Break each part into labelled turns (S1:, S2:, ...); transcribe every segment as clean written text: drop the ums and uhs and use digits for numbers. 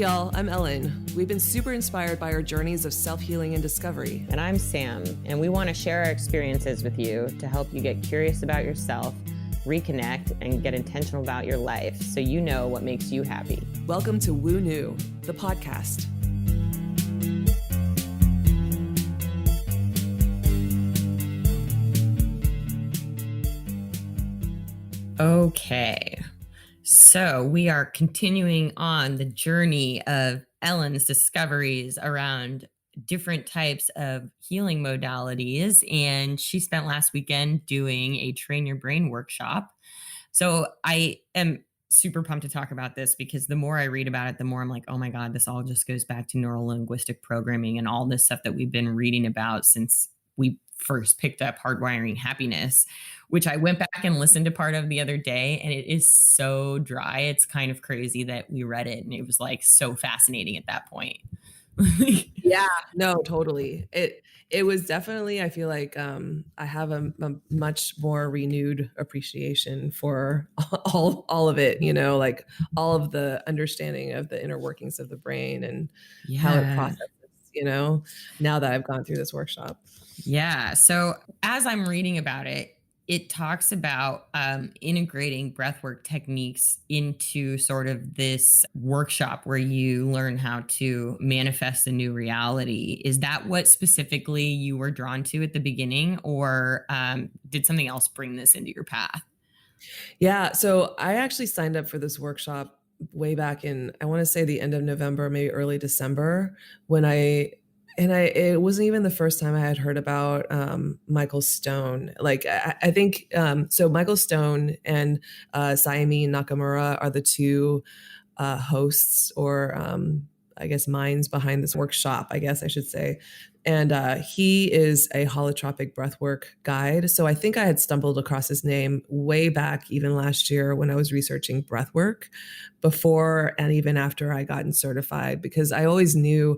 S1: y'all, I'm Ellen. We've been super inspired by our journeys of self-healing and discovery.
S2: And I'm Sam, and we want to share our experiences with you to help you get curious about yourself, reconnect, and get intentional about your life so you know what makes you happy.
S1: Welcome to Woo New, the podcast.
S2: Okay, so we are continuing on the journey of Ellen's discoveries around different types of healing modalities, and she spent last weekend doing a Train Your Brain workshop. So I am super pumped to talk about this because the more I read about it, the more I'm like, oh my God, this all just goes back to neuro-linguistic programming and all this stuff that we've been reading about since we first picked up Hardwiring Happiness, which I went back and listened to part of the other day, and it is so dry. It's kind of crazy that we read it, and it was like so fascinating at that point.
S1: Yeah, no, totally. It was definitely, I feel like I have a much more renewed appreciation for all of it, you know, like all of the understanding of the inner workings of the brain and how it processes, you know, now that I've gone through this workshop.
S2: Yeah. So as I'm reading about it, it talks about integrating breathwork techniques into sort of this workshop where you learn how to manifest a new reality. Is that what specifically you were drawn to at the beginning, or did something else bring this into your path?
S1: Yeah. So I actually signed up for this workshop way back in, I want to say the end of November, maybe early December, when it wasn't even the first time I had heard about Michael Stone. Like, I think, so Michael Stone and Saemi Nakamura are the two hosts or I guess minds behind this workshop, I guess I should say. And he is a holotropic breathwork guide. So I think I had stumbled across his name way back even last year when I was researching breathwork before and even after I gotten certified, because I always knew,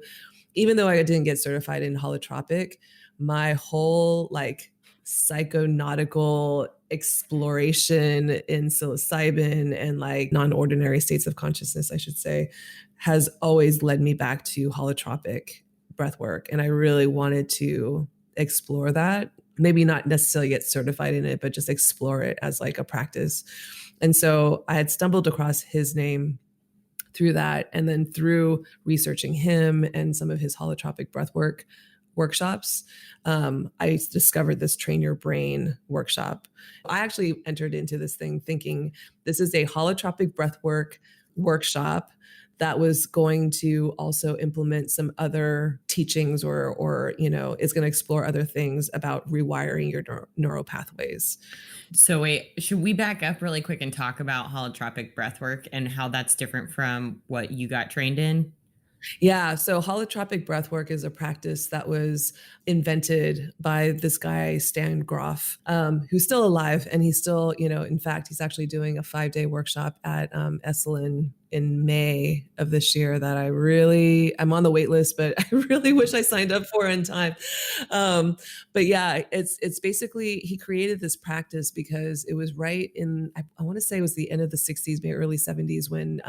S1: even though I didn't get certified in holotropic, my whole like psychonautical exploration in psilocybin and like non-ordinary states of consciousness, I should say, has always led me back to holotropic breathwork. And I really wanted to explore that, maybe not necessarily get certified in it, but just explore it as like a practice. And so I had stumbled across his name through that. And then through researching him and some of his holotropic breathwork workshops, I discovered this Train Your Brain workshop. I actually entered into this thing thinking this is a holotropic breathwork workshop that was going to also implement some other teachings or you know, is going to explore other things about rewiring your neural pathways.
S2: So wait, should we back up really quick and talk about holotropic breathwork and how that's different from what you got trained in?
S1: Yeah. So holotropic breathwork is a practice that was invented by this guy, Stan Grof, who's still alive. And he's still, you know, in fact, he's actually doing a 5-day workshop at Esalen in May of this year that I'm on the wait list, but I really wish I signed up for in time. But yeah, it's basically, he created this practice because it was right in, I want to say it was the end of the 60s, maybe early 70s, when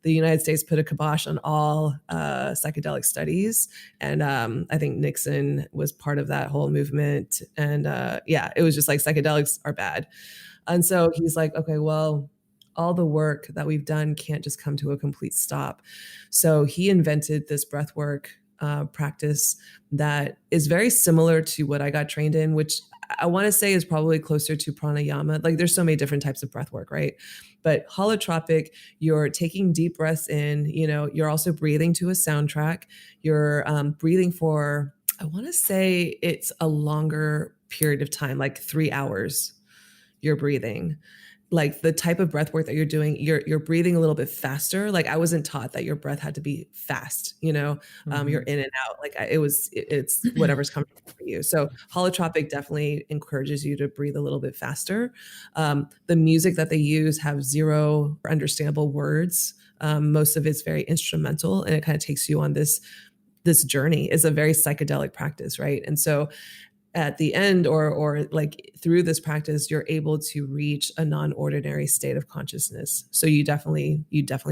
S1: the United States put a kibosh on all psychedelic studies. And I think Nixon was part of that whole movement. And yeah, it was just like psychedelics are bad. And so he's like, okay, well, all the work that we've done can't just come to a complete stop. So he invented this breathwork practice that is very similar to what I got trained in, which I want to say is probably closer to pranayama. Like there's so many different types of breath work, right? But holotropic, you're taking deep breaths in, you know, you're also breathing to a soundtrack. You're breathing for, I want to say it's a longer period of time, like 3 hours you're breathing. Like the type of breath work that you're doing, you're breathing a little bit faster. Like I wasn't taught that your breath had to be fast, you know, you're in and out. Like it's whatever's comfortable for you. So holotropic definitely encourages you to breathe a little bit faster. The music that they use have zero understandable words. Most of it's very instrumental, and it kind of takes you on this journey. It's a very psychedelic practice, right? And so at the end or like through this practice, you're able to reach a non-ordinary state of consciousness. So you definitely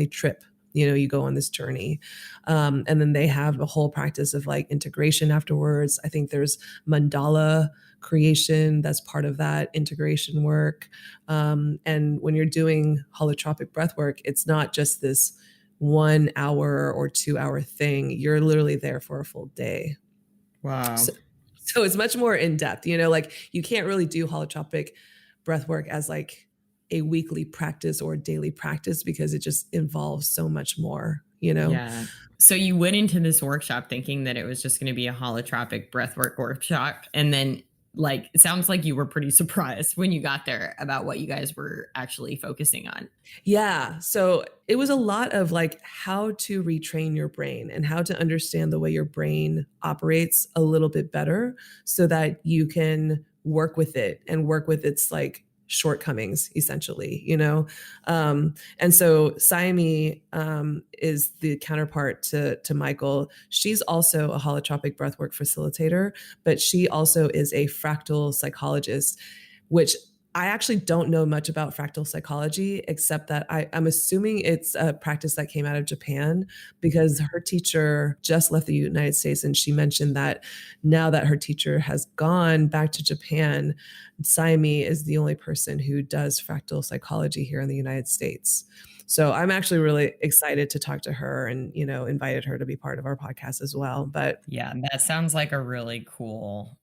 S1: trip you go on this journey. And then they have a whole practice of like integration afterwards. I think there's mandala creation that's part of that integration work. And when you're doing holotropic breath work, it's not just this 1 hour or 2 hour thing. You're literally there for a full day.
S2: Wow.
S1: So it's much more in depth, like you can't really do holotropic breath work as like a weekly practice or daily practice because it just involves so much more,
S2: Yeah. So you went into this workshop thinking that it was just going to be a holotropic breathwork workshop. And then like, it sounds like you were pretty surprised when you got there about what you guys were actually focusing on.
S1: Yeah. So it was a lot of like how to retrain your brain and how to understand the way your brain operates a little bit better so that you can work with it and work with its like shortcomings, essentially, and so Saemi is the counterpart to Michael. She's also a holotropic breathwork facilitator, but she also is a fractal psychologist, which I actually don't know much about fractal psychology, except that I'm assuming it's a practice that came out of Japan because her teacher just left the United States. And she mentioned that now that her teacher has gone back to Japan, Saemi is the only person who does fractal psychology here in the United States. So I'm actually really excited to talk to her and, invited her to be part of our podcast as well. But
S2: yeah, that sounds like a really cool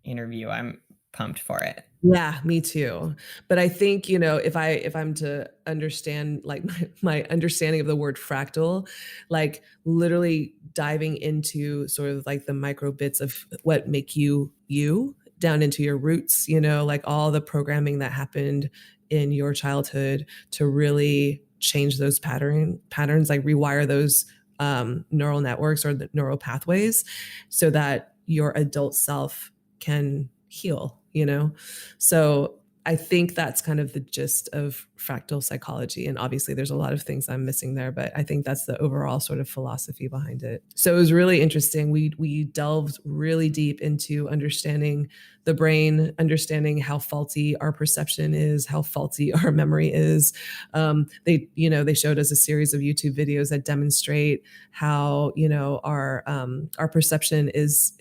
S2: interview. I'm pumped for it.
S1: Yeah, me too. But I think, if I'm to understand like my understanding of the word fractal, like literally diving into sort of like the micro bits of what make you down into your roots, like all the programming that happened in your childhood to really change those patterns, like rewire those neural networks or the neural pathways so that your adult self can heal, So I think that's kind of the gist of fractal psychology. And obviously there's a lot of things I'm missing there, but I think that's the overall sort of philosophy behind it. So it was really interesting. We delved really deep into understanding the brain, understanding how faulty our perception is, how faulty our memory is. They showed us a series of YouTube videos that demonstrate how, our perception is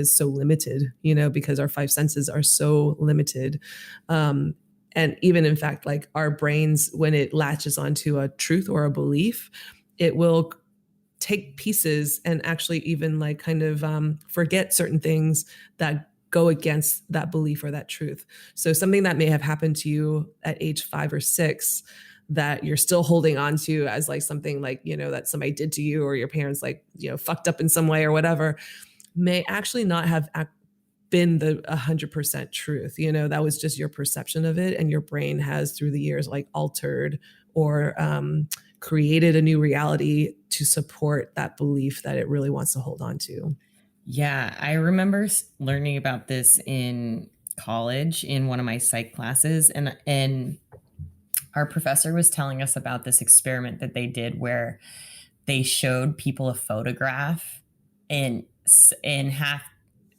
S1: so limited, because our five senses are so limited. And even in fact, like our brains, when it latches onto a truth or a belief, it will take pieces and actually even like kind of forget certain things that go against that belief or that truth. So something that may have happened to you at age 5 or 6 that you're still holding on to as like something like, that somebody did to you or your parents like, fucked up in some way or whatever, may actually not have been the 100% truth. That was just your perception of it. And your brain has through the years like altered or created a new reality to support that belief that it really wants to hold on to.
S2: Yeah, I remember learning about this in college in one of my psych classes. And our professor was telling us about this experiment that they did where they showed people a photograph and half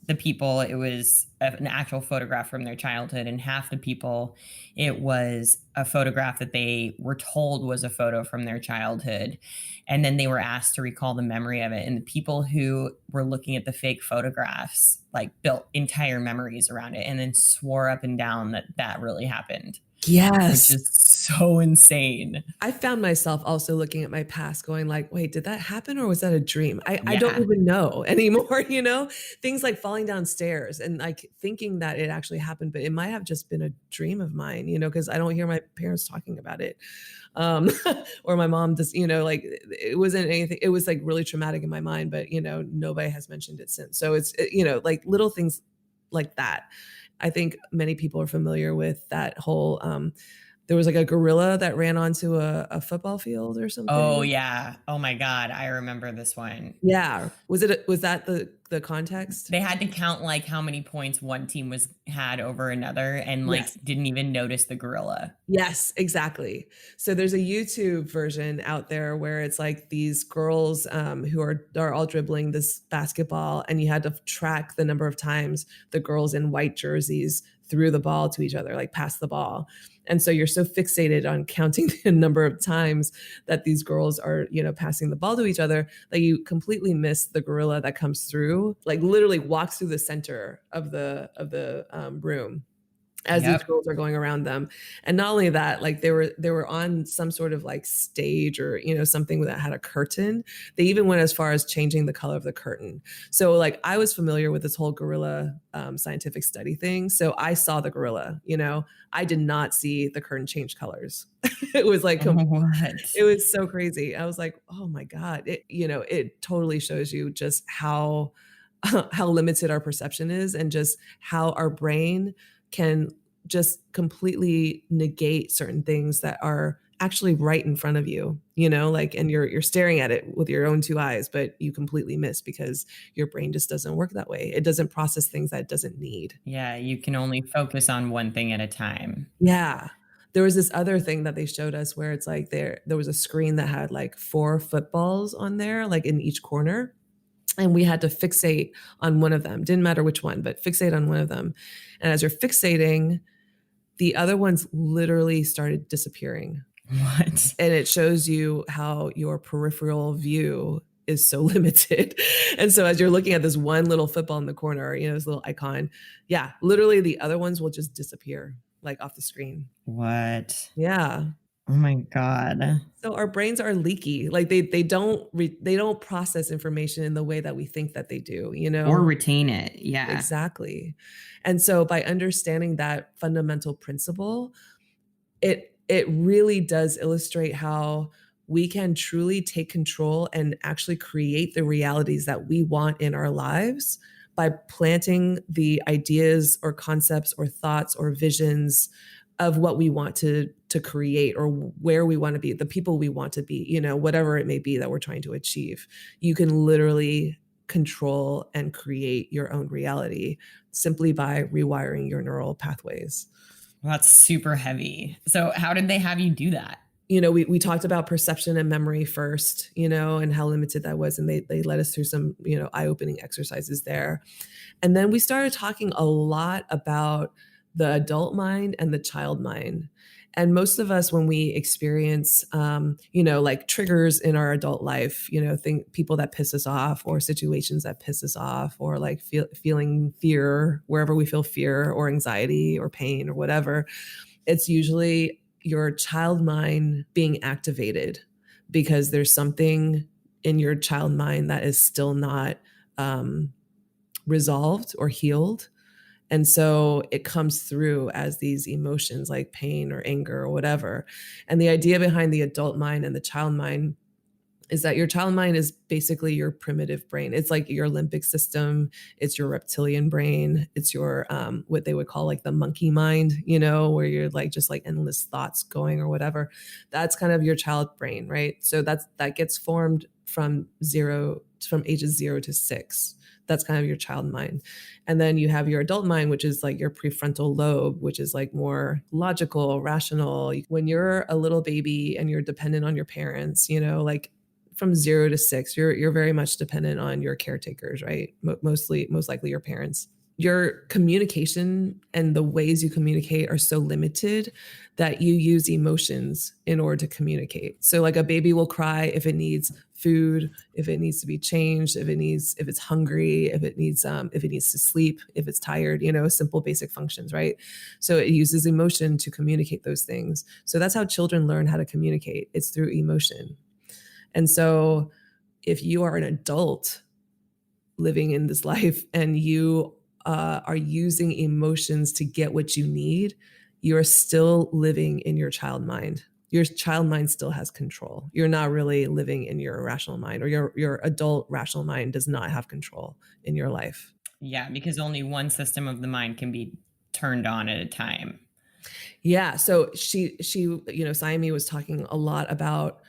S2: the people, it was an actual photograph from their childhood, and half the people, it was a photograph that they were told was a photo from their childhood. And then they were asked to recall the memory of it. And the people who were looking at the fake photographs, like built entire memories around it and then swore up and down that that really happened.
S1: Yes.
S2: Which is so insane.
S1: I found myself also looking at my past going like, wait, did that happen or was that a dream? I don't even know anymore, things like falling down stairs and like thinking that it actually happened, but it might have just been a dream of mine, because I don't hear my parents talking about it. Or my mom does, like it wasn't anything, it was like really traumatic in my mind, but nobody has mentioned it since. So it's, like little things like that. I think many people are familiar with that whole, there was like a gorilla that ran onto a football field or something.
S2: Oh yeah. Oh my God. I remember this one.
S1: Yeah. Was that the context?
S2: They had to count like how many points one team had over another and like didn't even notice the gorilla.
S1: Yes, exactly. So there's a YouTube version out there where it's like these girls who are all dribbling this basketball, and you had to track the number of times the girls in white jerseys threw the ball to each other, like passed the ball. And so you're so fixated on counting the number of times that these girls are, passing the ball to each other, that you completely miss the gorilla that comes through, like literally walks through the center of the room as these girls are going around them. And not only that, like they were on some sort of like stage or, something that had a curtain. They even went as far as changing the color of the curtain. So like I was familiar with this whole gorilla scientific study thing. So I saw the gorilla, I did not see the curtain change colors. It was like, it was so crazy. I was like, oh my God, it totally shows you just how limited our perception is, and just how our brain can just completely negate certain things that are actually right in front of you, like, and you're staring at it with your own two eyes, but you completely miss because your brain just doesn't work that way. It doesn't process things that it doesn't need.
S2: Yeah, you can only focus on one thing at a time.
S1: Yeah. There was this other thing that they showed us where it's like there was a screen that had like 4 footballs on there, like in each corner. And we had to fixate on one of them. Didn't matter which one, but fixate on one of them. And as you're fixating, the other ones literally started disappearing.
S2: What?
S1: And it shows you how your peripheral view is so limited. And so as you're looking at this one little football in the corner, this little icon, yeah, literally the other ones will just disappear like off the screen.
S2: What?
S1: Yeah.
S2: Oh my God.
S1: So our brains are leaky. Like they don't process information in the way that we think that they do,
S2: or retain it. Yeah,
S1: exactly. And so by understanding that fundamental principle, it really does illustrate how we can truly take control and actually create the realities that we want in our lives by planting the ideas or concepts or thoughts or visions of what we want to create, or where we want to be, the people we want to be, whatever it may be that we're trying to achieve. You can literally control and create your own reality simply by rewiring your neural pathways.
S2: Well, that's super heavy. So how did they have you do that?
S1: We talked about perception and memory first, and how limited that was. And they led us through some, eye-opening exercises there. And then we started talking a lot about the adult mind and the child mind. And most of us, when we experience, like triggers in our adult life, people that piss us off, or situations that piss us off, or like feeling fear, wherever we feel fear or anxiety or pain or whatever, it's usually your child mind being activated, because there's something in your child mind that is still not resolved or healed. And so it comes through as these emotions like pain or anger or whatever. And the idea behind the adult mind and the child mind is that your child mind is basically your primitive brain. It's like your limbic system. It's your reptilian brain. It's your, what they would call like the monkey mind, where you're like, just like endless thoughts going or whatever. That's kind of your child brain, right? So that gets formed from ages 0 to 6. That's kind of your child mind. And then you have your adult mind, which is like your prefrontal lobe, which is like more logical, rational. When you're a little baby and you're dependent on your parents, like from 0 to 6, you're very much dependent on your caretakers, right? Most likely your parents. Your communication and the ways you communicate are so limited that you use emotions in order to communicate. So like a baby will cry if it needs food, if it needs to be changed, if it's hungry, if it needs to sleep, if it's tired, simple basic functions, right? So it uses emotion to communicate those things. So that's how children learn how to communicate. It's through emotion. And so if you are an adult living in this life and you are using emotions to get what you need, you're still living in your child mind. Your child mind still has control. You're not really living in your rational mind, or your adult rational mind does not have control in your life.
S2: Yeah, because only one system of the mind can be turned on at a time.
S1: Yeah. So she Saemi was talking a lot about,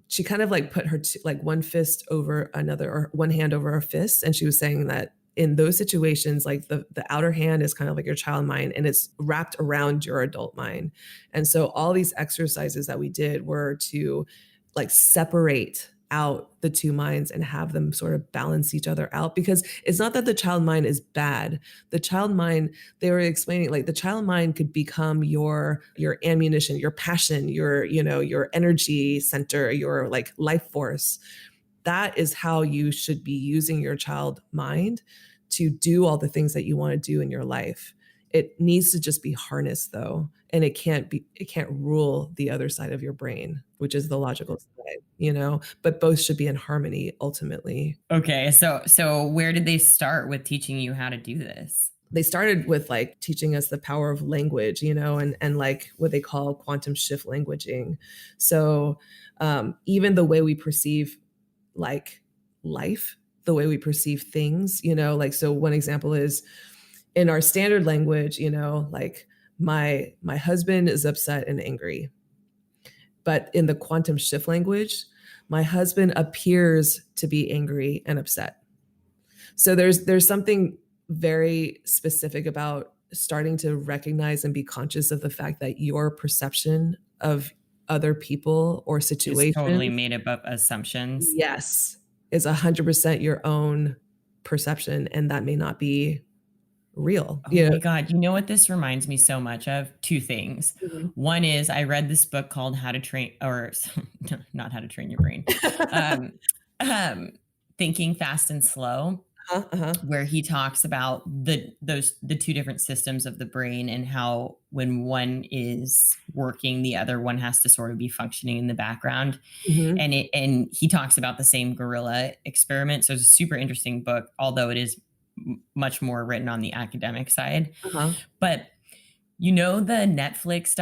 S1: she kind of like put her like one fist over another, or one hand over her fist. And she was saying that in those situations, like the outer hand is kind of like your child mind, and it's wrapped around your adult mind. And so all these exercises that we did were to like separate out the two minds and have them sort of balance each other out, because it's not that the child mind is bad. The child mind, they were explaining, like the child mind could become your ammunition, your passion, your energy center, your like life force. That is how you should be using your child mind to do all the things that you want to do in your life. It needs to just be harnessed though. And it can't rule the other side of your brain, which is the logical side, but both should be in harmony ultimately.
S2: Okay. So where did they start with teaching you how to do this?
S1: They started with like teaching us the power of language, and like what they call quantum shift languaging. So even the way we perceive like life, the way we perceive things, like, so one example is in our standard language, like my husband is upset and angry. But in the quantum shift language, my husband appears to be angry and upset. So there's something very specific about starting to recognize and be conscious of the fact that your perception of other people or situations
S2: is totally made up of assumptions.
S1: Yes, is 100% your own perception, and that may not be real.
S2: Oh my God. You know what this reminds me so much of? Two things.
S1: Mm-hmm.
S2: One is I read this book called How to Train, or not How to Train Your Brain, Thinking Fast and Slow, where he talks about the two different systems of the brain and how when one is working, the other one has to sort of be functioning in the background. Mm-hmm. And he talks about the same gorilla experiment. So it's a super interesting book, although it is much more written on the academic side. But the Netflix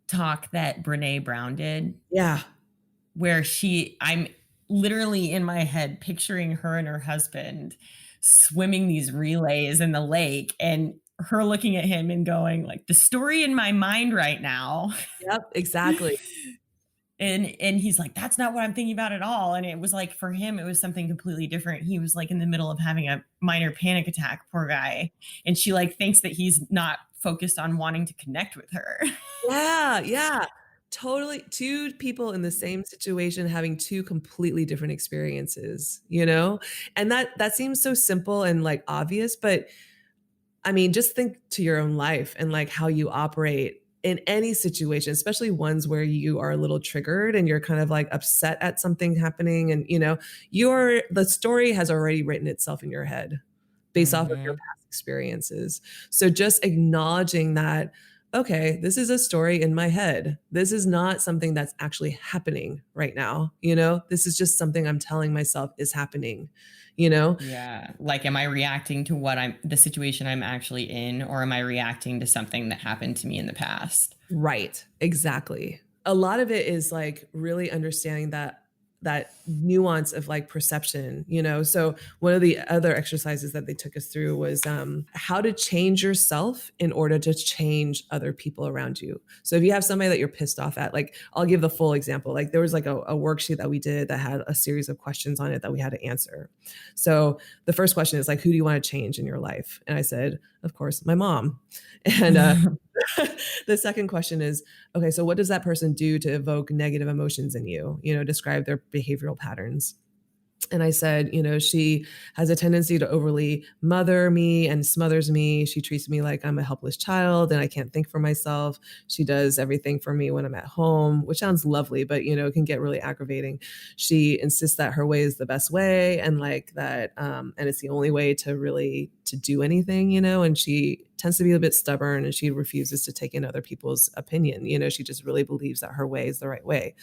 S2: talk that Brene Brown did?
S1: Yeah.
S2: Where I'm literally in my head picturing her and her husband swimming these relays in the lake and her looking at him and going like, the story in my mind right now.
S1: Yep, exactly.
S2: And he's like, that's not what I'm thinking about at all. And it was like, for him, it was something completely different. He was like in the middle of having a minor panic attack, poor guy. And she like thinks that he's not focused on wanting to connect with her.
S1: Yeah. Totally. Two people in the same situation having two completely different experiences, and that seems so simple and like obvious, but I mean, just think to your own life and like how you operate in any situation, especially ones where you are a little triggered and you're kind of like upset at something happening. And, the story has already written itself in your head based off of your past experiences. So just acknowledging that, okay, this is a story in my head. This is not something that's actually happening right now. This is just something I'm telling myself is happening.
S2: Yeah. Like, am I reacting to the situation I'm actually in, or am I reacting to something that happened to me in the past?
S1: Right. Exactly. A lot of it is like really understanding that nuance of like perception, so one of the other exercises that they took us through was how to change yourself in order to change other people around you. So if you have somebody that you're pissed off at, like I'll give the full example, like there was like a worksheet that we did that had a series of questions on it that we had to answer. So the first question is like, who do you want to change in your life? And I said, of course, my mom. And the second question is, okay, so what does that person do to evoke negative emotions in you? Describe their behavioral patterns. And I said, she has a tendency to overly mother me and smothers me. She treats me like I'm a helpless child and I can't think for myself. She does everything for me when I'm at home, which sounds lovely, but, it can get really aggravating. She insists that her way is the best way and like that, and it's the only way to do anything, and she tends to be a bit stubborn and she refuses to take in other people's opinion. She just really believes that her way is the right way.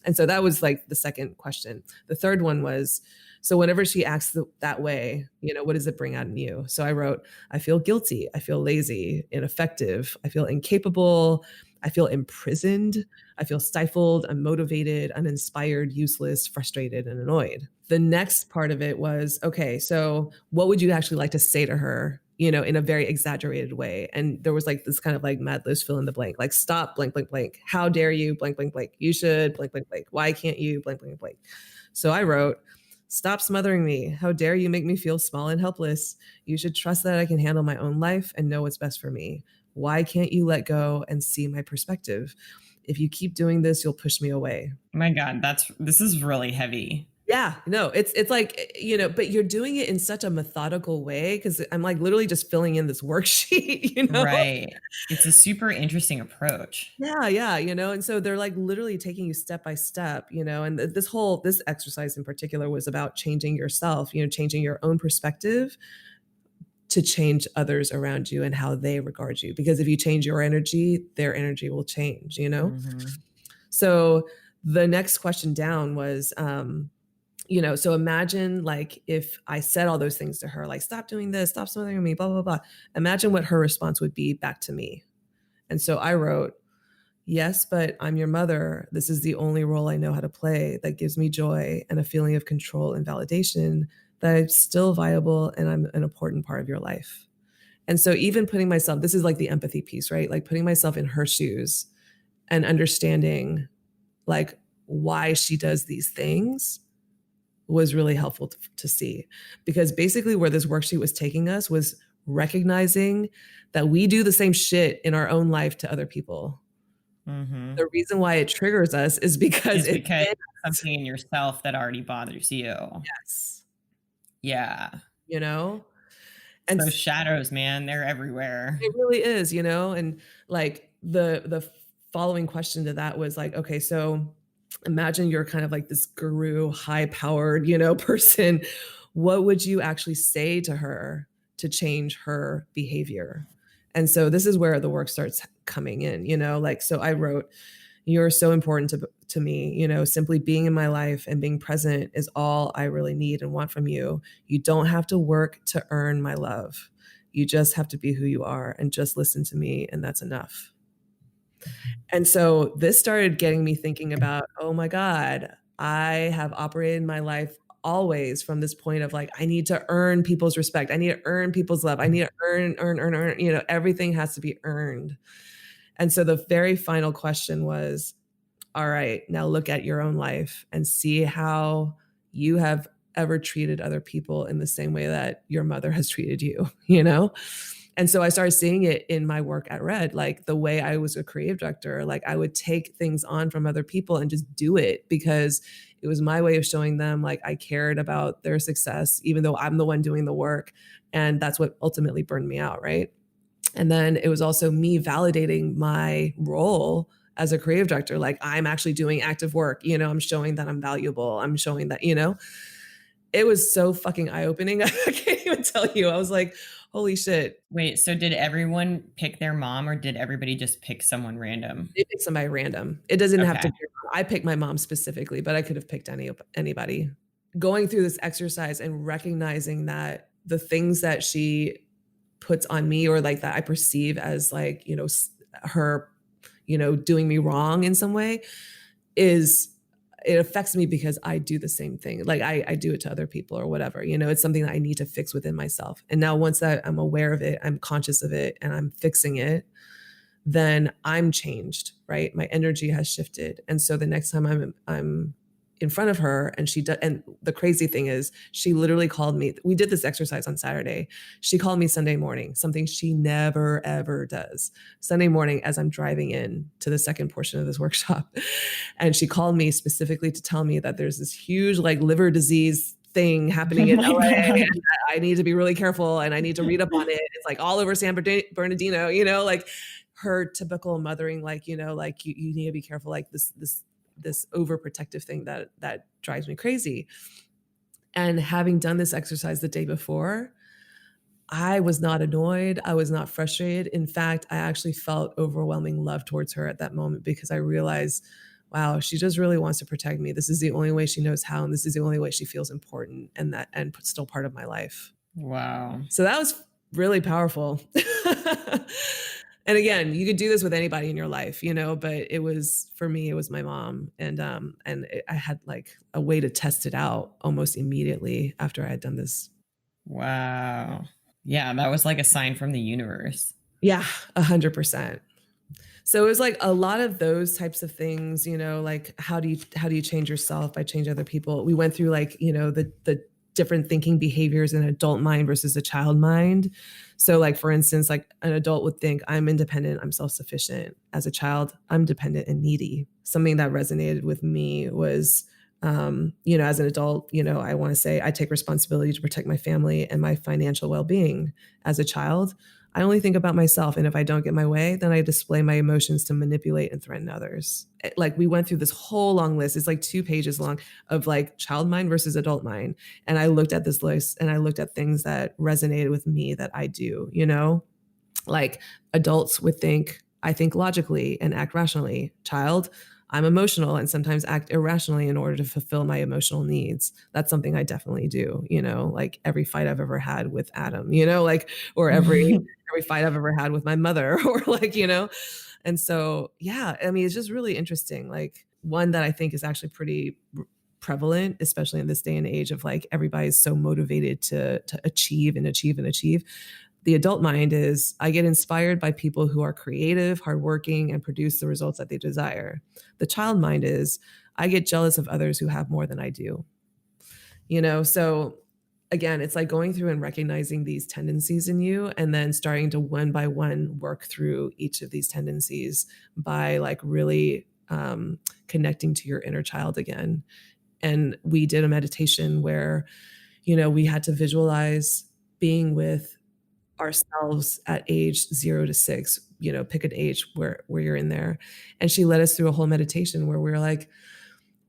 S1: And so that was like the second question. The third one was, so whenever she acts that way, what does it bring out in you? So I wrote, I feel guilty. I feel lazy, ineffective. I feel incapable. I feel imprisoned. I feel stifled, unmotivated, uninspired, useless, frustrated, and annoyed. The next part of it was, okay, so what would you actually like to say to her, in a very exaggerated way? And there was like this kind of like Mad Libs fill in the blank, like stop, blank, blank, blank. How dare you, blank, blank, blank. You should, blank, blank, blank. Why can't you, blank, blank, blank. So I wrote, stop smothering me. How dare you make me feel small and helpless. You should trust that I can handle my own life and know what's best for me. Why can't you let go and see my perspective? If you keep doing this, you'll push me away.
S2: My God, this is really heavy.
S1: Yeah, no, it's like, but you're doing it in such a methodical way because I'm like literally just filling in this worksheet,
S2: Right. It's a super interesting approach.
S1: Yeah, and so they're like literally taking you step by step, and this exercise in particular was about changing yourself, changing your own perspective to change others around you and how they regard you. Because if you change your energy, their energy will change,
S2: Mm-hmm.
S1: So the next question down was, so imagine like if I said all those things to her, like, stop doing this, stop smothering me, blah, blah, blah. Imagine what her response would be back to me. And so I wrote, yes, but I'm your mother. This is the only role I know how to play that gives me joy and a feeling of control and validation, that I'm still viable and I'm an important part of your life. And so even putting myself, this is like the empathy piece, right? Like putting myself in her shoes and understanding like why she does these things was really helpful to see. Because basically where this worksheet was taking us was recognizing that we do the same shit in our own life to other people.
S2: Mm-hmm.
S1: The reason why it triggers us is because
S2: it's something in yourself that already bothers you.
S1: Yes.
S2: Yeah.
S1: And
S2: those shadows, man, they're everywhere.
S1: It really is, and like the following question to that was like, okay, so imagine you're kind of like this guru, high powered, person. What would you actually say to her to change her behavior? And so this is where the work starts coming in, like, so I wrote, you're so important to me, simply being in my life and being present is all I really need and want from you. You don't have to work to earn my love. You just have to be who you are and just listen to me. And that's enough. And so this started getting me thinking about, oh my God, I have operated my life always from this point of like, I need to earn people's respect. I need to earn people's love. I need to earn, everything has to be earned. And so the very final question was, all right, now look at your own life and see how you have ever treated other people in the same way that your mother has treated you, And so I started seeing it in my work at Red, like the way I was a creative director, like I would take things on from other people and just do it because it was my way of showing them like I cared about their success, even though I'm the one doing the work. And that's what ultimately burned me out, right? And then it was also me validating my role as a creative director. Like I'm actually doing active work, I'm showing that I'm valuable. I'm showing that, it was so fucking eye-opening. I can't even tell you. I was like, holy shit.
S2: Wait, so did everyone pick their mom or did everybody just pick someone random?
S1: They picked somebody random. It doesn't have to be. I picked my mom specifically, but I could have picked anybody. Going through this exercise and recognizing that the things that she puts on me or like that I perceive as like, her, doing me wrong in some way it affects me because I do the same thing. Like I do it to other people or whatever, it's something that I need to fix within myself. And now once that I'm aware of it, I'm conscious of it and I'm fixing it, then I'm changed, right? My energy has shifted. And so the next time I'm in front of her and and the crazy thing is she literally called me. We did this exercise on Saturday. She called me Sunday morning, something she never, ever does. Sunday morning as I'm driving in to the second portion of this workshop. And she called me specifically to tell me that there's this huge like liver disease thing happening in LA. And I need to be really careful and I need to read up on it. It's like all over San Bernardino, like her typical mothering, like, like you need to be careful, like this overprotective thing that drives me crazy. And having done this exercise the day before, I was not annoyed. I was not frustrated. In fact, I actually felt overwhelming love towards her at that moment because I realized, wow, she just really wants to protect me. This is the only way she knows how, and this is the only way she feels important and still part of my life.
S2: Wow.
S1: So that was really powerful. And again, you could do this with anybody in your life, but for me, it was my mom. And I had like a way to test it out almost immediately after I had done this.
S2: Wow. Yeah, that was like a sign from the universe.
S1: Yeah, 100%. So it was like a lot of those types of things, like how do you change yourself by changing other people? We went through like, the different thinking behaviors in an adult mind versus a child mind. So like, for instance, like an adult would think I'm independent, I'm self-sufficient. As a child, I'm dependent and needy. Something that resonated with me was, as an adult, I want to say I take responsibility to protect my family and my financial well-being. As a child, I only think about myself. And if I don't get my way, then I display my emotions to manipulate and threaten others. Like we went through this whole long list. It's like 2 pages long of like child mind versus adult mind. And I looked at this list and I looked at things that resonated with me that I do, like adults would think, I think logically and act rationally. Child, I'm emotional and sometimes act irrationally in order to fulfill my emotional needs. That's something I definitely do, like every fight I've ever had with Adam, like, or every fight I've ever had with my mother or like, and so, yeah, I mean, it's just really interesting. Like one that I think is actually pretty prevalent, especially in this day and age of like, everybody's so motivated to achieve and achieve and achieve. The adult mind is I get inspired by people who are creative, hardworking, and produce the results that they desire. The child mind is I get jealous of others who have more than I do. So again, it's like going through and recognizing these tendencies in you and then starting to one by one work through each of these tendencies by like really connecting to your inner child again. And we did a meditation where, we had to visualize being with ourselves at age 0 to 6, pick an age where you're in there. And she led us through a whole meditation where we were like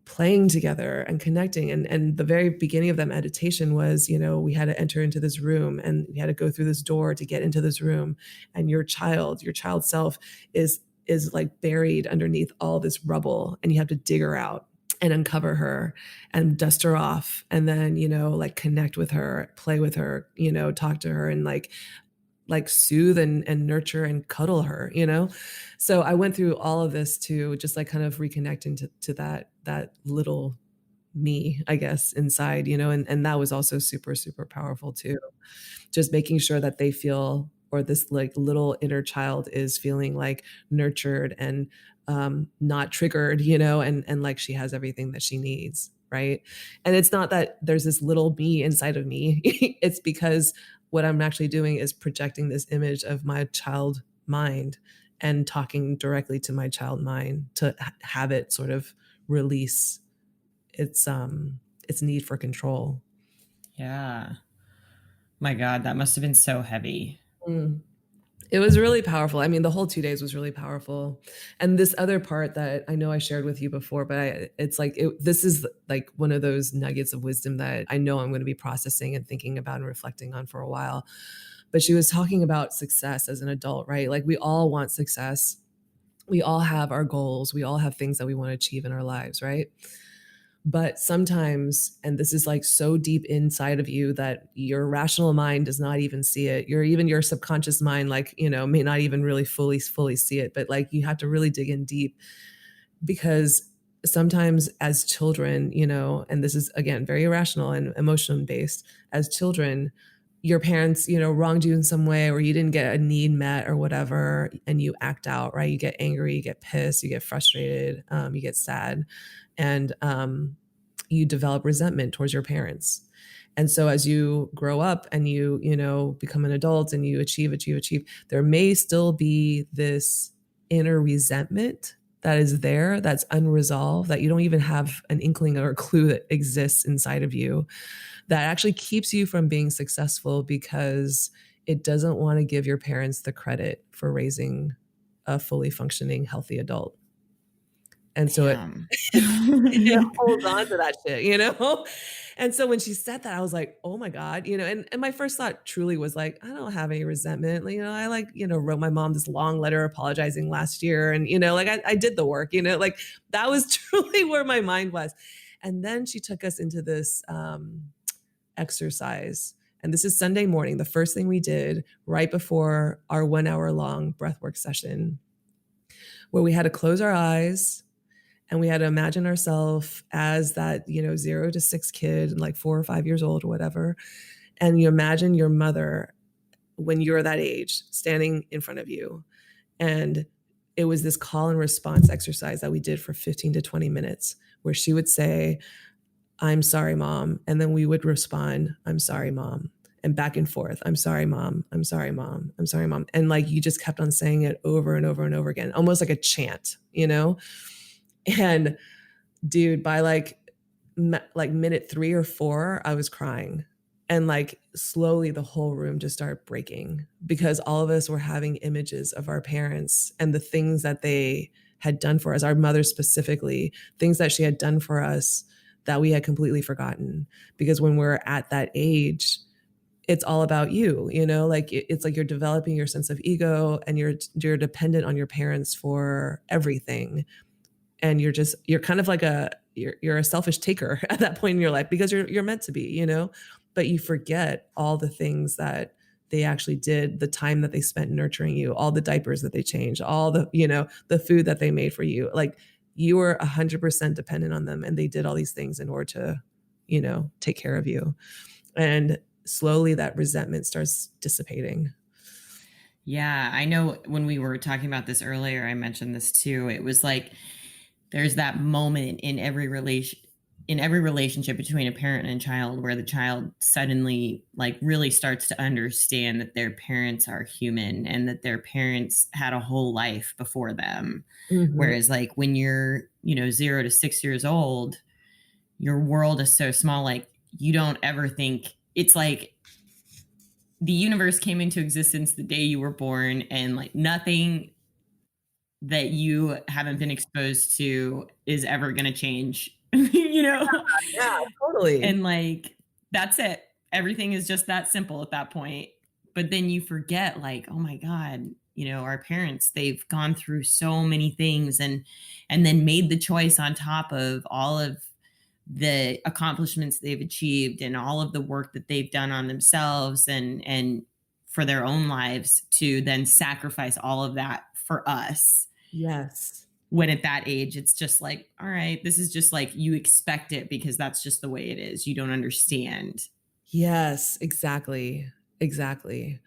S1: playing together and connecting. And the very beginning of that meditation was, we had to enter into this room and we had to go through this door to get into this room. And your child self is like buried underneath all this rubble and you have to dig her out and uncover her and dust her off and then, like connect with her, play with her, talk to her and like soothe and nurture and cuddle her, So I went through all of this to just like kind of reconnecting to that little me, I guess, inside, and that was also super, super powerful too. Just making sure that they feel, or this like little inner child is feeling like nurtured and not triggered, and like she has everything that she needs. Right. And it's not that there's this little me inside of me. It's because what I'm actually doing is projecting this image of my child mind and talking directly to my child mind to have it sort of release its need for control.
S2: Yeah. My God, that must have been so heavy.
S1: It was really powerful. I mean, the whole 2 days was really powerful. And this other part that I know I shared with you before, but it's like, this is like one of those nuggets of wisdom that I know I'm going to be processing and thinking about and reflecting on for a while. But she was talking about success as an adult, right? Like we all want success. We all have our goals. We all have things that we want to achieve in our lives, right? But sometimes, and this is like so deep inside of you that your rational mind does not even see it. Even your subconscious mind, like, may not even really fully see it, but like you have to really dig in deep because sometimes as children, and this is again, very irrational and emotion based, as children, your parents, wronged you in some way, or you didn't get a need met or whatever, and you act out, right? You get angry, you get pissed, you get frustrated, you get sad. And you develop resentment towards your parents. And so as you grow up and you become an adult and you achieve, there may still be this inner resentment that is there, that's unresolved, that you don't even have an inkling or a clue that exists inside of you, that actually keeps you from being successful because it doesn't want to give your parents the credit for raising a fully functioning, healthy adult. And so it holds on to that shit, And so when she said that, I was like, oh my God, and my first thought truly was like, I don't have any resentment. I like, wrote my mom this long letter apologizing last year. And, like I did the work, like that was truly where my mind was. And then she took us into this exercise. And this is Sunday morning, the first thing we did right before our 1 hour long breathwork session, where we had to close our eyes. And we had to imagine ourselves as that, 0 to 6 kid, like 4 or 5 years old or whatever. And you imagine your mother when you're that age standing in front of you. And it was this call and response exercise that we did for 15 to 20 minutes where she would say, I'm sorry, mom. And then we would respond, I'm sorry, mom. And back and forth, I'm sorry, mom. I'm sorry, mom. I'm sorry, mom. And like you just kept on saying it over and over and over again, almost like a chant, you know? And dude, by like minute 3 or 4, I was crying. And like slowly the whole room just started breaking because all of us were having images of our parents and the things that they had done for us, our mother specifically, things that she had done for us that we had completely forgotten. Because when we're at that age, it's all about you, you know, like it's like you're developing your sense of ego and you're dependent on your parents for everything. And you're kind of like you're a selfish taker at that point in your life because you're meant to be, you know, but you forget all the things that they actually did, the time that they spent nurturing you, all the diapers that they changed, all the, you know, the food that they made for you. Like you were 100% dependent on them and they did all these things in order to, you know, take care of you. And slowly that resentment starts dissipating.
S2: Yeah, I know when we were talking about this earlier, I mentioned this too. It was like there's that moment in every relationship between a parent and a child where the child suddenly like really starts to understand that their parents are human and that their parents had a whole life before them.
S1: Mhm.
S2: Whereas like when you're, 0 to 6 years old, your world is so small, like you don't ever think it's like the universe came into existence the day you were born, and like nothing that you haven't been exposed to is ever going to change, you know?
S1: Yeah, totally.
S2: And like, that's it. Everything is just that simple at that point. But then you forget, like, oh my God, our parents, they've gone through so many things and then made the choice on top of all of the accomplishments they've achieved and all of the work that they've done on themselves and for their own lives to then sacrifice all of that for us.
S1: Yes.
S2: When at that age it's just like, all right, this is just like you expect it because that's just the way it is. You don't understand.
S1: Yes, exactly. Exactly.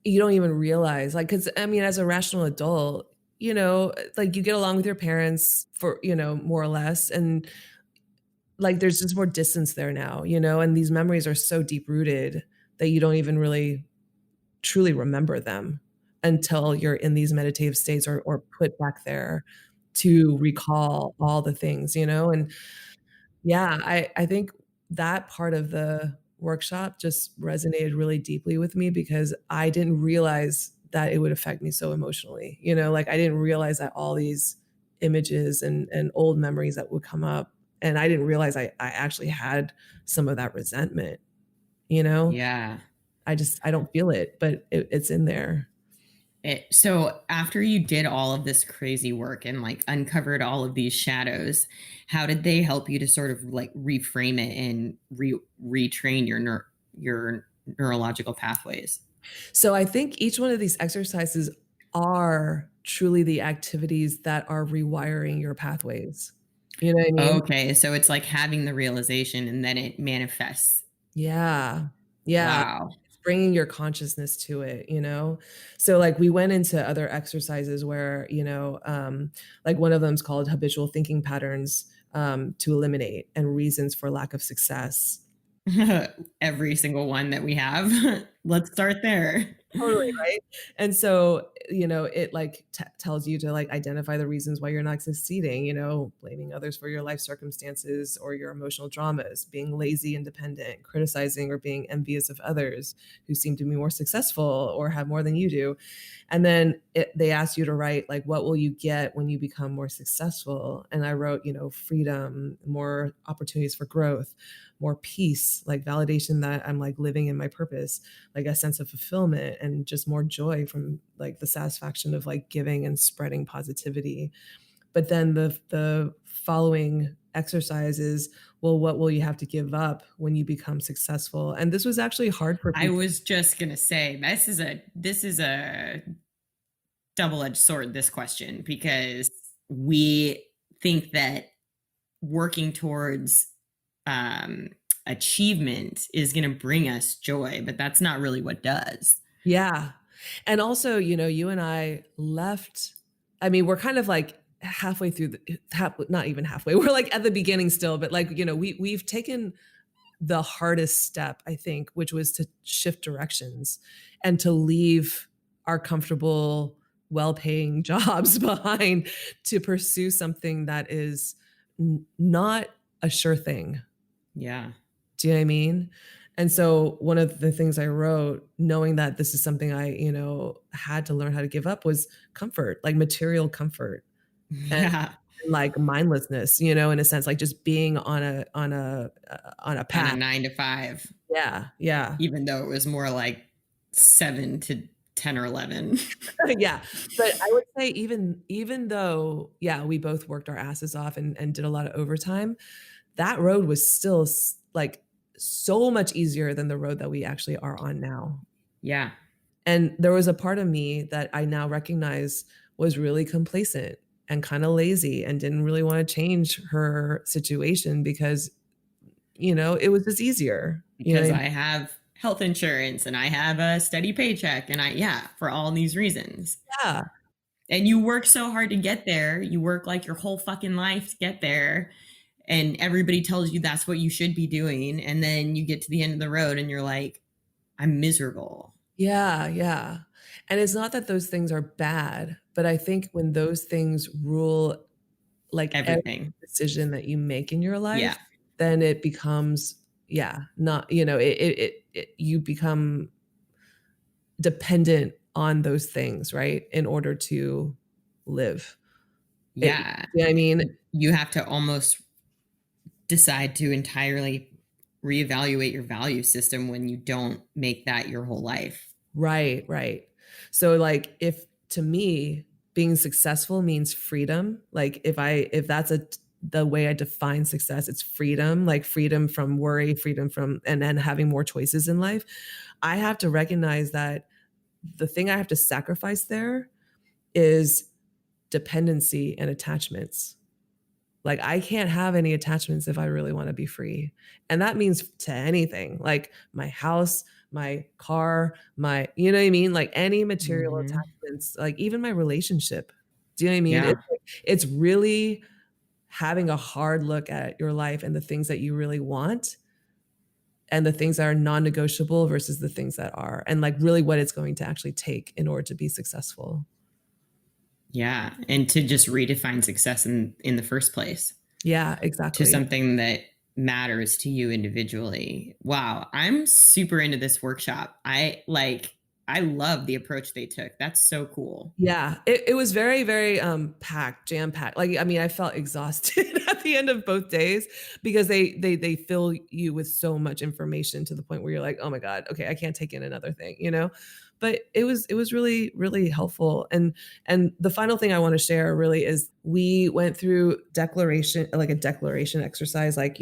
S1: You don't even realize, like, because I mean, as a rational adult, you know, like you get along with your parents for, you know, more or less. And like there's just more distance there now, you know, and these memories are so deep rooted that you don't even really truly remember them until you're in these meditative states or put back there to recall all the things, you know? And yeah, I think that part of the workshop just resonated really deeply with me because I didn't realize that it would affect me so emotionally, you know, like I didn't realize that all these images and old memories that would come up, and I didn't realize I actually had some of that resentment, you know?
S2: Yeah.
S1: I don't feel it, but it's in there.
S2: So after you did all of this crazy work and like uncovered all of these shadows, how did they help you to sort of like reframe it and retrain your neurological pathways?
S1: So I think each one of these exercises are truly the activities that are rewiring your pathways. You know what I mean?
S2: Okay, so it's like having the realization and then it manifests.
S1: Yeah. Yeah.
S2: Wow.
S1: It's bringing your consciousness to it, you know? So, like, we went into other exercises where, you know, like one of them is called habitual thinking patterns, to eliminate and reasons for lack of success.
S2: Every single one that we have. Let's start there.
S1: Totally, right? And so, you know, it like tells you to like identify the reasons why you're not succeeding, you know, blaming others for your life circumstances or your emotional dramas, being lazy and dependent, criticizing or being envious of others who seem to be more successful or have more than you do. And then they asked you to write like, what will you get when you become more successful? And I wrote, you know, freedom, more opportunities for growth, more peace, like validation that I'm like living in my purpose, like a sense of fulfillment and just more joy from like the satisfaction of like giving and spreading positivity. But then the following exercise is, well, what will you have to give up when you become successful? And this was actually hard for
S2: I
S1: people.
S2: was just gonna say this is a double-edged sword, this question, because we think that working towards um, achievement is going to bring us joy, but that's not really what does.
S1: Yeah. And also, you know, you and I left, I mean, we're kind of like halfway through not even halfway. We're like at the beginning still, but like, we've taken the hardest step, I think, which was to shift directions and to leave our comfortable, well-paying jobs behind to pursue something that is not a sure thing.
S2: Yeah.
S1: Do you know what I mean? And so one of the things I wrote, knowing that this is something I, had to learn how to give up, was comfort, like material comfort. And
S2: Yeah.
S1: like mindlessness, in a sense, like just being on a
S2: On a
S1: path.
S2: 9 to 5.
S1: Yeah. Yeah.
S2: Even though it was more like 7 to 10 or 11.
S1: Yeah. But I would say even though, yeah, we both worked our asses off and did a lot of overtime, that road was still like so much easier than the road that we actually are on now.
S2: Yeah.
S1: And there was a part of me that I now recognize was really complacent and kind of lazy and didn't really want to change her situation because, it was just easier.
S2: Because I have health insurance and I have a steady paycheck and for all these reasons.
S1: Yeah.
S2: And you work so hard to get there. You work like your whole fucking life to get there. And everybody tells you that's what you should be doing. And then you get to the end of the road and you're like, I'm miserable.
S1: Yeah. Yeah. And it's not that those things are bad, but I think when those things rule like
S2: Everything.
S1: every decision that you make in your life,
S2: Yeah.
S1: then it becomes, not, you become dependent on those things, right? In order to live.
S2: Yeah.
S1: I mean,
S2: you have to almost decide to entirely reevaluate your value system when you don't make that your whole life.
S1: Right, right. So like if to me being successful means freedom, like if that's the way I define success, it's freedom, like freedom from worry, freedom from and then having more choices in life. I have to recognize that the thing I have to sacrifice there is dependency and attachments. Like I can't have any attachments if I really want to be free. And that means to anything, like my house, my car, you know what I mean? Like any material attachments, like even my relationship. Do you know what I mean?
S2: Yeah.
S1: It's really having a hard look at your life and the things that you really want and the things that are non-negotiable versus the things that are, and like really what it's going to actually take in order to be successful.
S2: Yeah. And to just redefine success in the first place.
S1: Yeah, exactly.
S2: To something that matters to you individually. Wow. I'm super into this workshop. I love the approach they took. That's so cool.
S1: Yeah, it was very, very jam-packed. Like, I mean, I felt exhausted at the end of both days because they fill you with so much information to the point where you're like, oh my God, okay, I can't take in another thing, But it was really, really helpful. And the final thing I want to share really is we went through a declaration exercise, like,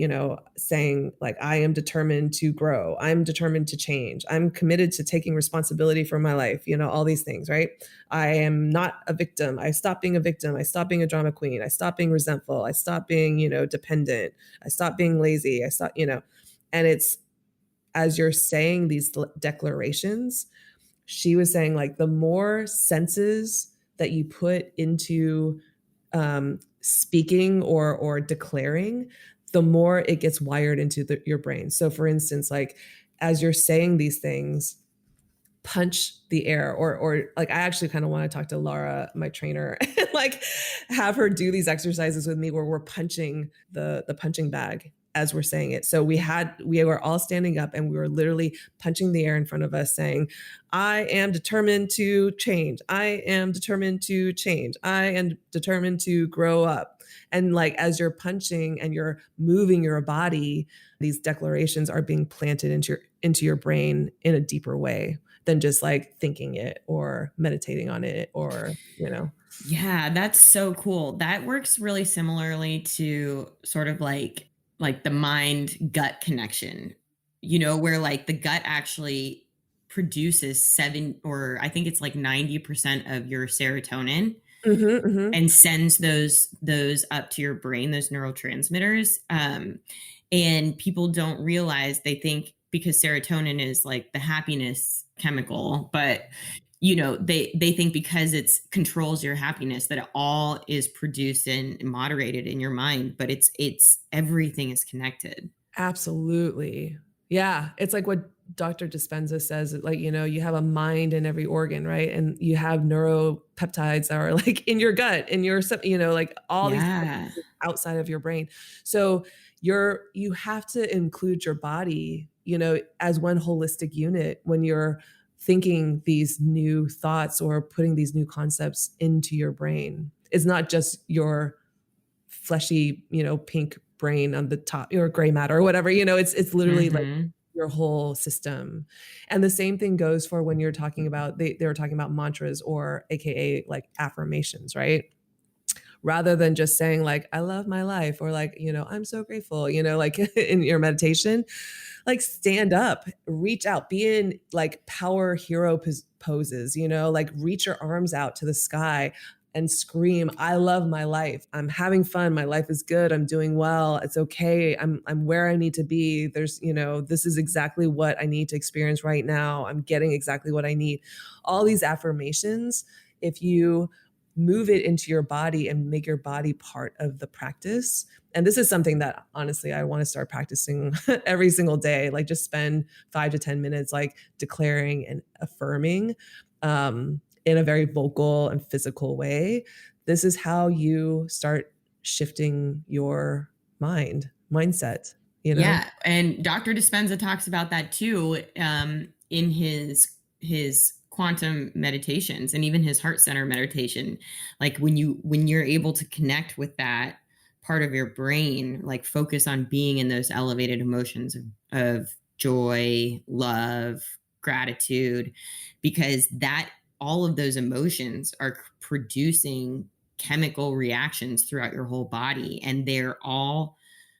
S1: saying like, I am determined to grow. I'm determined to change. I'm committed to taking responsibility for my life, all these things, right? I am not a victim. I stopped being a victim. I stopped being a drama queen. I stopped being resentful. I stopped being, dependent. I stopped being lazy. I stopped, and it's as you're saying these declarations, she was saying like the more senses that you put into speaking or declaring, the more it gets wired into your brain. So for instance, like as you're saying these things, punch the air or like I actually kind of want to talk to Laura, my trainer, and like have her do these exercises with me where we're punching the punching bag as we're saying it. So we were all standing up and we were literally punching the air in front of us saying, I am determined to change. I am determined to change. I am determined to grow up. And like, as you're punching and you're moving your body, these declarations are being planted into your brain in a deeper way than just like thinking it or meditating on it or,
S2: Yeah, that's so cool. That works really similarly to sort of like the mind gut connection, where like the gut actually produces 7 or I think it's like 90% of your serotonin and sends those up to your brain, those neurotransmitters. And people don't realize, they think because serotonin is like the happiness chemical, but they think because it's controls your happiness that it all is produced and moderated in your mind, but it's everything is connected.
S1: Absolutely. Yeah. It's like what Dr. Dispenza says, like, you have a mind in every organ, right? And you have neuropeptides that are like in your gut, in your, like all these
S2: Yeah.
S1: outside of your brain. So you have to include your body, as one holistic unit when you're thinking these new thoughts or putting these new concepts into your brain. It's not just your fleshy, pink brain on the top, or gray matter or whatever, it's literally like your whole system. And the same thing goes for when you're talking about, they were talking about mantras, or AKA like affirmations, right? Rather than just saying like, I love my life, or like, I'm so grateful, like in your meditation, like stand up, reach out, be in like power hero poses, like reach your arms out to the sky and scream, I love my life. I'm having fun. My life is good. I'm doing well. It's okay. I'm where I need to be. There's, this is exactly what I need to experience right now. I'm getting exactly what I need. All these affirmations, if you move it into your body and make your body part of the practice. And this is something that honestly, I want to start practicing every single day, like just spend 5 to 10 minutes, like declaring and affirming, in a very vocal and physical way. This is how you start shifting your mindset,
S2: Yeah. And Dr. Dispenza talks about that too, in his quantum meditations and even his heart center meditation. Like when you're able to connect with that part of your brain, like focus on being in those elevated emotions of joy, love, gratitude, because that all of those emotions are producing chemical reactions throughout your whole body, and they're all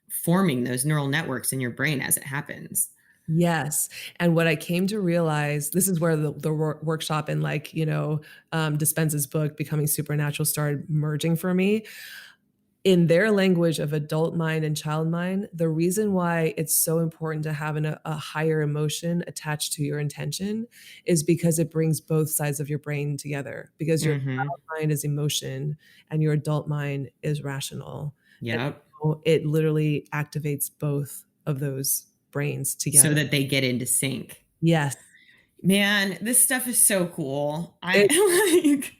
S2: forming those neural networks in your brain as it happens.
S1: Yes. And what I came to realize, this is where the workshop and like, Dispenza's book, Becoming Supernatural, started merging for me. In their language of adult mind and child mind, the reason why it's so important to have a higher emotion attached to your intention is because it brings both sides of your brain together, because your child mind is emotion and your adult mind is rational.
S2: Yep.
S1: So it literally activates both of those brains together.
S2: So that they get into sync.
S1: Yes.
S2: Man, this stuff is so cool. I like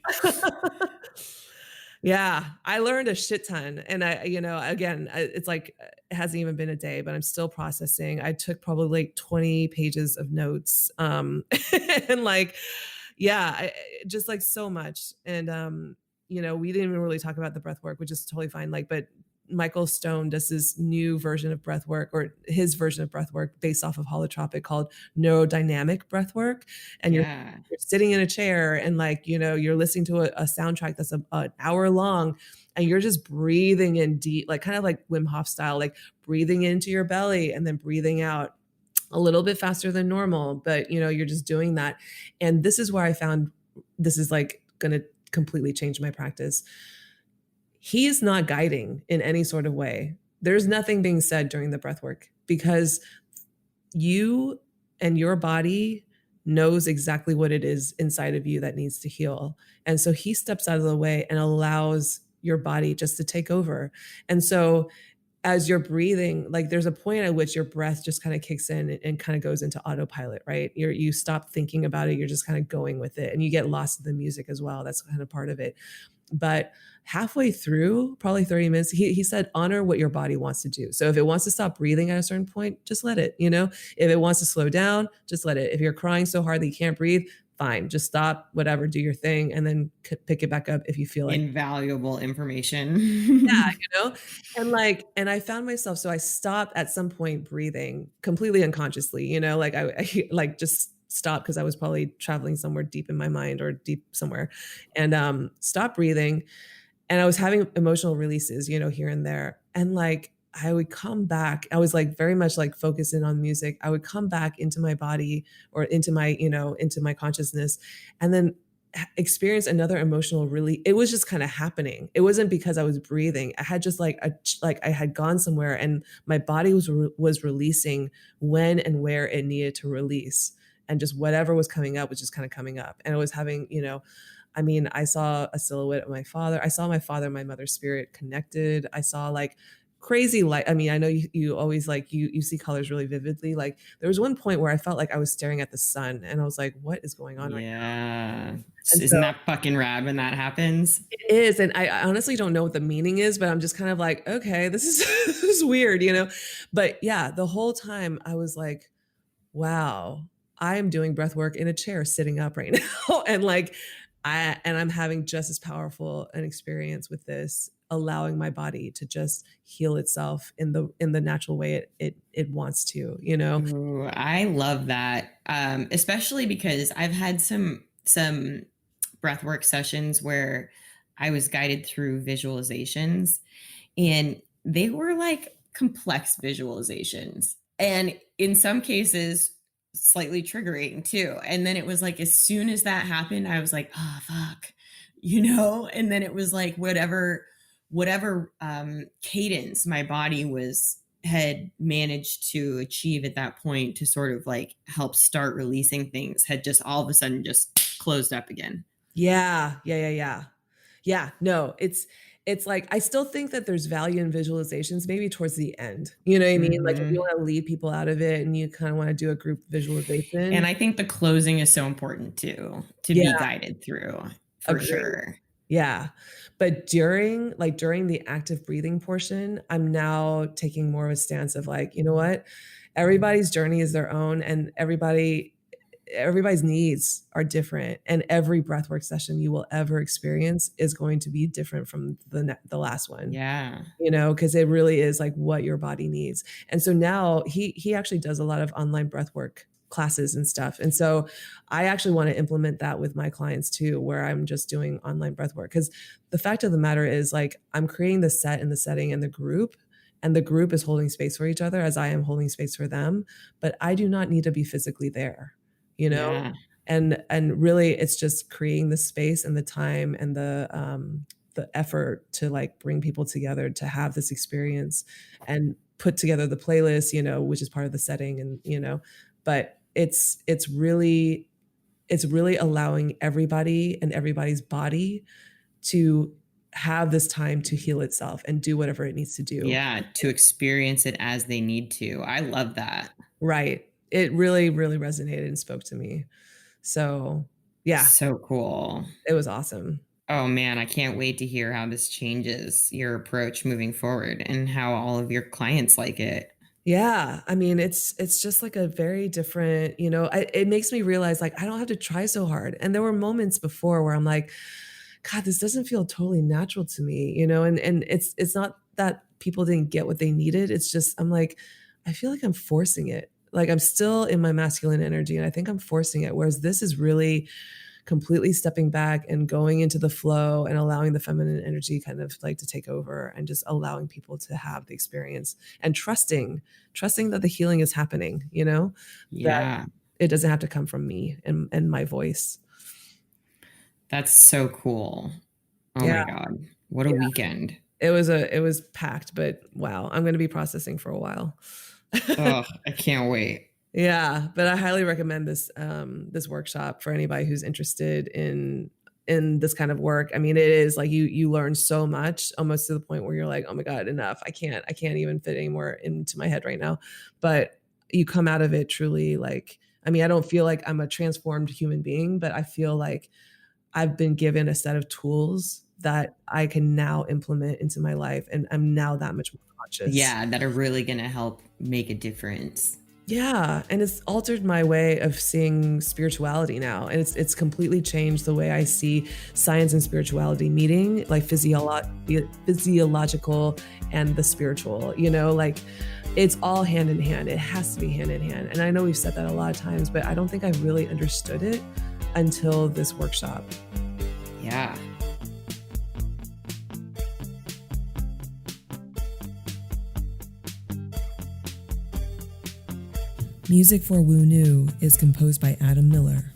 S1: Yeah, I learned a shit ton. And again, it's like, it hasn't even been a day, but I'm still processing. I took probably like 20 pages of notes. And like, yeah, just like so much. And, we didn't even really talk about the breath work, which is totally fine. Like, but Michael Stone does this new version of breath work, or his version of breath work based off of holotropic, called neurodynamic breath work. And you're sitting in a chair and like, you're listening to a soundtrack that's an hour long, and you're just breathing in deep, like kind of like Wim Hof style, like breathing into your belly and then breathing out a little bit faster than normal. But, you're just doing that. And this is where I found this is like going to completely change my practice. He is not guiding in any sort of way. There's nothing being said during the breath work, because you and your body knows exactly what it is inside of you that needs to heal. And so he steps out of the way and allows your body just to take over. And so as you're breathing, like there's a point at which your breath just kind of kicks in and kind of goes into autopilot, right? You stop thinking about it. You're just kind of going with it, and you get lost in the music as well. That's kind of part of it. But halfway through, probably 30 minutes, he said, honor what your body wants to do. So if it wants to stop breathing at a certain point, just let it, if it wants to slow down, just let it. If you're crying so hard that you can't breathe, fine, just stop, whatever, do your thing, and then pick it back up if you feel like
S2: invaluable information.
S1: Yeah, and I found myself, so I stopped at some point breathing completely unconsciously, like I like just stopped, because I was probably traveling somewhere deep in my mind or deep somewhere, and stopped breathing. And I was having emotional releases, here and there. And like, I would come back, I was like very much like focusing on music. I would come back into my body, or into my, into my consciousness, and then experience another emotional release. It was just kind of happening. It wasn't because I was breathing. I had just like I had gone somewhere, and my body was releasing when and where it needed to release. and just whatever was coming up was just kind of coming up. And it was having, I mean, I saw a silhouette of my father. I saw my father and my mother's spirit connected. I saw like crazy light. I mean, I know you always like, you see colors really vividly. Like there was one point where I felt like I was staring at the sun and I was like, what is going on right now?
S2: Yeah.
S1: And
S2: Isn't that fucking rad when that happens?
S1: It is. And I honestly don't know what the meaning is, but I'm just kind of like, okay, this is, this is weird, But yeah, the whole time I was like, wow, I am doing breath work in a chair sitting up right now. And like, I'm having just as powerful an experience with this, allowing my body to just heal itself in the natural way it wants to,
S2: Ooh, I love that. Especially because I've had some breathwork sessions where I was guided through visualizations, and they were like complex visualizations, and in some cases slightly triggering too. And then it was like, as soon as that happened, I was like, oh fuck, and then it was like whatever cadence my body had managed to achieve at that point to sort of like help start releasing things had just all of a sudden just closed up again.
S1: Yeah. No, it's like, I still think that there's value in visualizations, maybe towards the end, you know what I mean? Like if you want to lead people out of it and you kind of want to do a group visualization.
S2: And I think the closing is so important too, to be guided through for sure.
S1: Yeah. But during the active breathing portion, I'm now taking more of a stance of like, you know what? Everybody's journey is their own, and everybody's needs are different, and every breathwork session you will ever experience is going to be different from the last one.
S2: Yeah.
S1: Because it really is like what your body needs. And so now he actually does a lot of online breathwork classes and stuff. And so I actually want to implement that with my clients too, where I'm just doing online breathwork. Because the fact of the matter is, like, I'm creating the set and the setting and the group is holding space for each other as I am holding space for them. But I do not need to be physically there.
S2: Yeah.
S1: And really it's just creating the space and the time and the effort to like bring people together to have this experience and put together the playlist, which is part of the setting, and but it's really allowing everybody and everybody's body to have this time to heal itself and do whatever it needs to do.
S2: Yeah, to experience it as they need to. I love that.
S1: Right. It really, really resonated and spoke to me. So yeah.
S2: So cool.
S1: It was awesome.
S2: Oh man, I can't wait to hear how this changes your approach moving forward and how all of your clients like it.
S1: Yeah. I mean, it's just like a very different, it makes me realize like, I don't have to try so hard. And there were moments before where I'm like, God, this doesn't feel totally natural to me, and it's not that people didn't get what they needed. It's just, I'm like, I feel like I'm forcing it. Like I'm still in my masculine energy and I think I'm forcing it. Whereas this is really completely stepping back and going into the flow and allowing the feminine energy kind of like to take over and just allowing people to have the experience and trusting that the healing is happening,
S2: Yeah.
S1: that it doesn't have to come from me and my voice.
S2: That's so cool. Oh my God. What a weekend.
S1: It was packed, but wow, I'm going to be processing for a while.
S2: Oh, I can't wait.
S1: Yeah, but I highly recommend this workshop for anybody who's interested in this kind of work. I mean, it is like you learn so much, almost to the point where you're like, oh my God, enough. I can't even fit any more into my head right now. But you come out of it truly like, I mean, I don't feel like I'm a transformed human being, but I feel like I've been given a set of tools that I can now implement into my life. And I'm now that much more conscious.
S2: Yeah, that are really going to help make a difference.
S1: Yeah. And it's altered my way of seeing spirituality now. And it's completely changed the way I see science and spirituality meeting, like physiological and the spiritual, like it's all hand in hand. It has to be hand in hand. And I know we've said that a lot of times, but I don't think I really understood it until this workshop.
S2: Yeah.
S1: Music for Woo New is composed by Adam Miller.